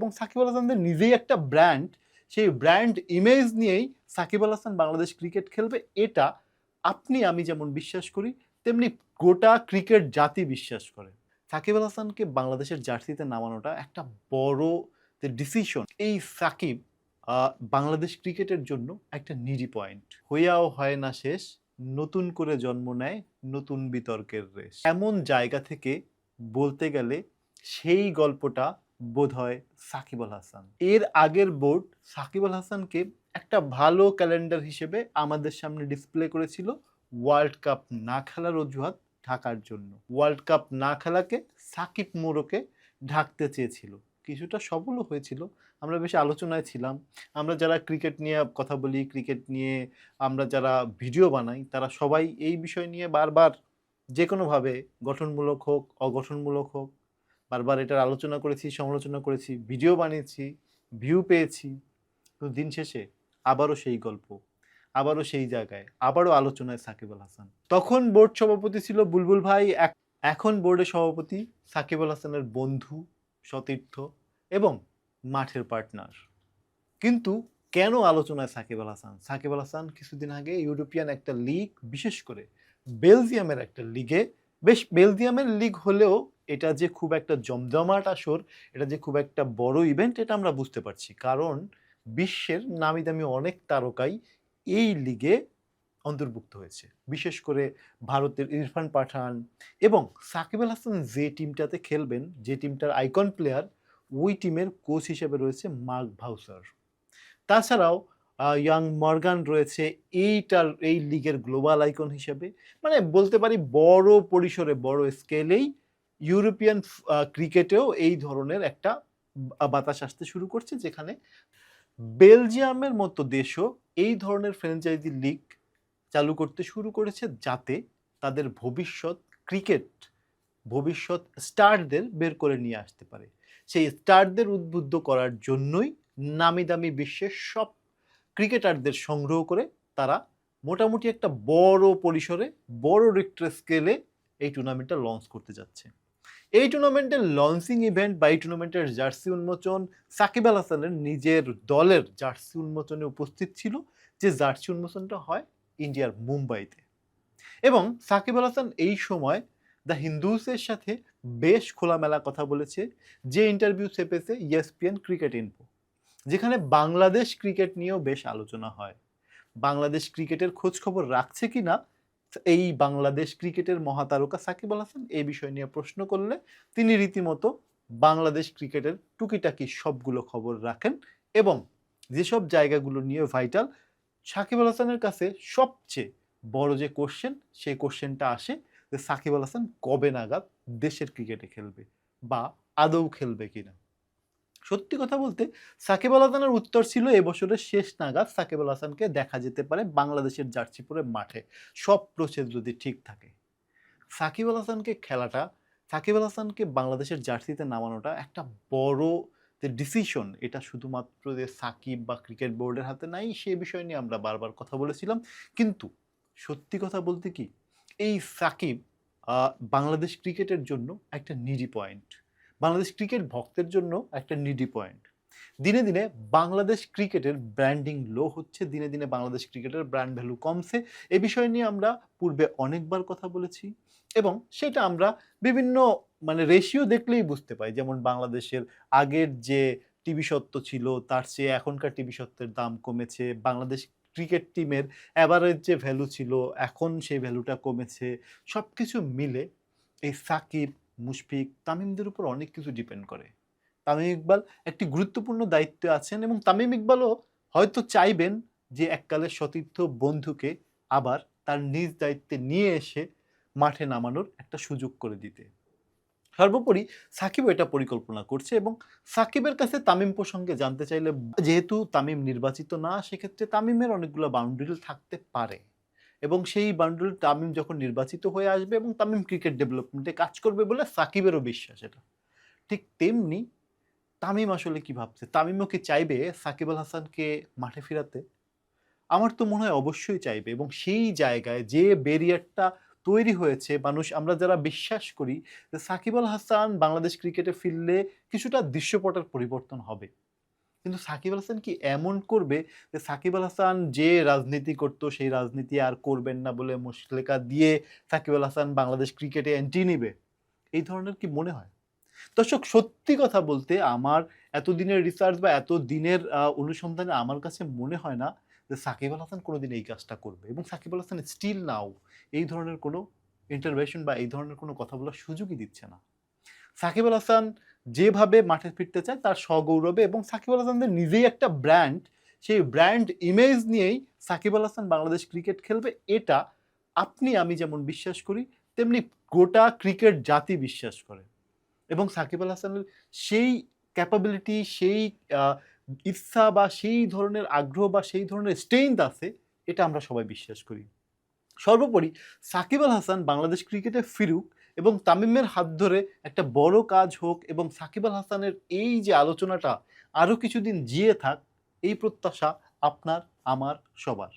এবং সাকিব আল হাসানদের নিজেই একটা ব্র্যান্ড, সেই ব্র্যান্ড ইমেজ নিয়েই সাকিব আল হাসান বাংলাদেশ ক্রিকেট খেলবে, এটা আপনি আমি যেমন বিশ্বাস করি তেমনি গোটা ক্রিকেট জাতি বিশ্বাস করে। সাকিব আল হাসানকে বাংলাদেশের জার্সিতে নামানোটা একটা বড় ডিসিশন। এই সাকিব বাংলাদেশ ক্রিকেটের জন্য একটা নিডি পয়েন্ট। হইয়াও হয় না শেষ, নতুন করে জন্ম নেয় নতুন বিতর্কের রেশ। এমন জায়গা থেকে বলতে গেলে সেই গল্পটা বোধ হয় সাকিব আল হাসান। এর আগের বোর্ড সাকিব আল হাসানকে একটা ভালো ক্যালেন্ডার হিসেবে আমাদের সামনে ডিসপ্লে করেছিল ওয়ার্ল্ড কাপ না খেলার অজুহাত ঢাকার জন্য। ওয়ার্ল্ড কাপ না খেলাকে সাকিব মোড়কে ঢাকতে চেয়েছিল, কিছুটা সফলও হয়েছিল। আমরা বেশ আলোচনায় ছিলাম। আমরা যারা ক্রিকেট নিয়ে কথা বলি, ক্রিকেট নিয়ে আমরা যারা ভিডিও বানাই, তারা সবাই এই বিষয় নিয়ে বারবার যে কোনোভাবে গঠনমূলক হোক অগঠনমূলক হোক বারবার এটার আলোচনা করেছি, সমালোচনা করেছি, ভিডিও বানিয়েছি, ভিউ পেয়েছি। তো দিন শেষে আবারও সেই গল্প, আবারও সেই জায়গায়, আবারও আলোচনায় সাকিব আল হাসান। তখন বোর্ড সভাপতি ছিল বুলবুল ভাই, এখন বোর্ডের সভাপতি সাকিব আল হাসানের বন্ধু, সতীর্থ এবং মাঠের পার্টনার। কিন্তু কেন আলোচনায় সাকিব আল হাসান? সাকিব আল হাসান কিছুদিন আগে ইউরোপিয়ান একটা লিগ, বিশেষ করে বেলজিয়ামের একটা লিগে, বেশ বেলজিয়ামের লিগ হলেও এটা যে খুব একটা জমজমাট আসর, এটা যে খুব একটা বড় ইভেন্ট, এটা আমরা বুঝতে পারছি। কারণ বিশ্বের নামি দামি অনেক তারকাই এই লিগে অন্তর্ভুক্ত হয়েছে, বিশেষ করে ভারতের ইরফান পাঠান এবং সাকিব আল হাসান যে টিমটাতে খেলবেন, যে টিমটার আইকন প্লেয়ার, ওই টিমের কোচ হিসেবে রয়েছে মার্ক ভাউসার। তাছাড়াও ইয়াং মর্গান রয়েছে এই লিগের গ্লোবাল আইকন হিসেবে। মানে বলতে পারি বড় পরিসরে, বড় স্কেলেই ইউরোপিয়ান ক্রিকেটেও এই ধরনের একটা বাতাস আসতে শুরু করছে, যেখানে বেলজিয়ামের মতো দেশও এই ধরনের ফ্র্যাঞ্চাইজি লিগ চালু করতে শুরু করেছে, যাতে তাদের ভবিষ্যৎ স্টারদের বের করে নিয়ে আসতে পারে। সেই স্টারদের উদ্বুদ্ধ করার জন্যই নামি দামি বিশ্বের সব ক্রিকেটারদের সংগ্রহ করে তারা মোটামুটি একটা বড় পরিসরে, বড় রিক্টার স্কেলে এই টুর্নামেন্টটা লঞ্চ করতে যাচ্ছে। এই টুর্নামেন্টের লঞ্চিং ইভেন্ট বা এই টুর্নামেন্টের জার্সি উন্মোচন, সাকিব আল হাসানের নিজের দলের জার্সি উন্মোচনে উপস্থিত ছিল, যে জার্সি উন্মোচনটা হয় ইন্ডিয়ার মুম্বাইতে। এবং সাকিব আল হাসান এই সময় দ্য হিন্দুসের সাথে বেশ খোলামেলা কথা বলেছে, যে ইন্টারভিউ ছেপেছে ইএসপিএন ক্রিকেট ইনফো, যেখানে বাংলাদেশ ক্রিকেট নিয়েও বেশ আলোচনা হয়। বাংলাদেশ ক্রিকেটের খোঁজ খবর রাখছে কিনা এই বাংলাদেশ ক্রিকেটের মহাতারকা সাকিব আল হাসান, এই বিষয় নিয়ে প্রশ্ন করলে তিনি রীতিমতো বাংলাদেশ ক্রিকেটের টুকিটাকি সবগুলো খবর রাখেন এবং যেসব জায়গাগুলো নিয়ে ভাইটাল, সাকিব আল হাসানের কাছে সবচেয়ে বড় যে কোশ্চেন, সেই কোশ্চেনটা আসে যে সাকিব আল হাসান কবে নাগাদ দেশের ক্রিকেটে খেলবে বা আদৌ খেলবে কিনা। সত্যি কথা বলতে সাকিব আল হাসানের উত্তর ছিল এবছরের শেষ নাগাদ সাকিব আল হাসানকে দেখা যেতে পারে বাংলাদেশের জার্সি পরে মাঠে, সব প্রসেস যদি ঠিক থাকে। সাকিব আল হাসানকে খেলাটা, সাকিব আল হাসানকে বাংলাদেশের জার্সিতে নামানোটা একটা বড় যে ডিসিশন, এটা শুধুমাত্র যে সাকিব বা ক্রিকেট বোর্ডের হাতে নাই, সে বিষয় নিয়ে আমরা বারবার কথা বলেছিলাম। কিন্তু সত্যি কথা বলতে কি, এই সাকিব বাংলাদেশ ক্রিকেটের জন্য একটা নিডি পয়েন্ট, বাংলাদেশ ক্রিকেট ভক্তের জন্য একটা নিডি পয়েন্ট। দিনে দিনে বাংলাদেশ ক্রিকেটের ব্র্যান্ডিং লো হচ্ছে, দিনে দিনে বাংলাদেশ ক্রিকেটের ব্র্যান্ড ভ্যালু কমছে। এ বিষয় নিয়ে আমরা পূর্বে অনেকবার কথা বলেছি এবং সেটা আমরা বিভিন্ন রেশিও দেখলেই বুঝতে পাই। যেমন বাংলাদেশের আগের যে টিভি সত্ত্ব ছিল, তার চেয়ে এখনকার টিভি সত্ত্বের দাম কমেছে। বাংলাদেশ ক্রিকেট টিমের অ্যাভারেজ যে ভ্যালু ছিল, এখন সেই ভ্যালুটা কমেছে। সব কিছু মিলে এই সাকিব, মুশফিক, তামিমদের উপর অনেক কিছু ডিপেন্ড করে। তামিম ইকবাল একটি গুরুত্বপূর্ণ দায়িত্বে আছেন এবং তামিম ইকবালও হয়তো চাইবেন যে এককালের সতীর্থ বন্ধুকে আবার তার নিজ দায়িত্বে নিয়ে এসে মাঠে নামানোর একটা সুযোগ করে দিতে। সর্বোপরি সাকিবও এটা পরিকল্পনা করছে এবং সাকিবের কাছে তামিম প্রসঙ্গে জানতে চাইলে, যেহেতু তামিম নির্বাচিত না, সেক্ষেত্রে তামিমের অনেকগুলো বাউন্ডারি থাকতে পারে এবং সেই বাউন্ডারি তামিম যখন নির্বাচিত হয়ে আসবে এবং তামিম ক্রিকেট ডেভেলপমেন্টে কাজ করবে বলে সাকিবেরও বিশ্বাস এটা। ঠিক তেমনি তামিম আসলে কি ভাবছে? তামিমও কি চাইবে সাকিব আল হাসানকে মাঠে ফেরাতে? আমার তো মনে হয় অবশ্যই চাইবে এবং সেই জায়গায় যে ব্যারিয়ারটা তৈরি হয়েছে, আমরা যারা বিশ্বাস করি যে সাকিব আল হাসান বাংলাদেশ ক্রিকেটে ফিরলে কিছুটা দৃশ্যপটের পরিবর্তন হবে। কিন্তু সাকিব আল হাসান কি এমন করবে যে সাকিব আল হাসান যে রাজনীতি করত সেই রাজনীতি আর করবেন না বলে মুচলেকা দিয়ে সাকিব আল হাসান বাংলাদেশ ক্রিকেটে এন্ট্রি নিবে? এই ধরনের কি মনে হয়? দর্শক, সত্যি কথা বলতে আমার এতদিনের রিসার্চ বা এতদিনের অনুসন্ধানে আমার কাছে মনে হয় না যে সাকিব আল হাসান কোনোদিন এই কাজটা করবে, এবং সাকিব আল হাসান স্টিল নাও এই ধরনের কোনো ইন্টারভেনশন বা এই ধরনের কোনো কথা বলার সুযোগই দিচ্ছে না। সাকিব আল হাসান যেভাবে মাঠে ফিরতে চায় তার সগৌরবে, এবং সাকিব আল হাসানদের নিজেই একটা ব্র্যান্ড, সেই ব্র্যান্ড ইমেজ নিয়েই সাকিব আল হাসান বাংলাদেশ ক্রিকেট খেলবে, এটা আপনি আমি যেমন বিশ্বাস করি তেমনি গোটা ক্রিকেট জাতি বিশ্বাস করে। এবং সাকিব আল হাসানের সেই ক্যাপাবিলিটি, সেই আ ইচ্ছা বা সেই ধরনের আগ্রহ বা সেই ধরনের স্ট্রেংথ আছে, এটা আমরা সবাই বিশ্বাস করি। সর্বোপরি সাকিব আল হাসান বাংলাদেশ ক্রিকেটে ফিরুক এবং তামিমের হাত ধরে একটা বড় কাজ হোক, এবং সাকিব আল হাসানের এই যে আলোচনাটা আরো কিছুদিন জিয়ে থাক, এই প্রত্যাশা আপনার, আমার, সবার।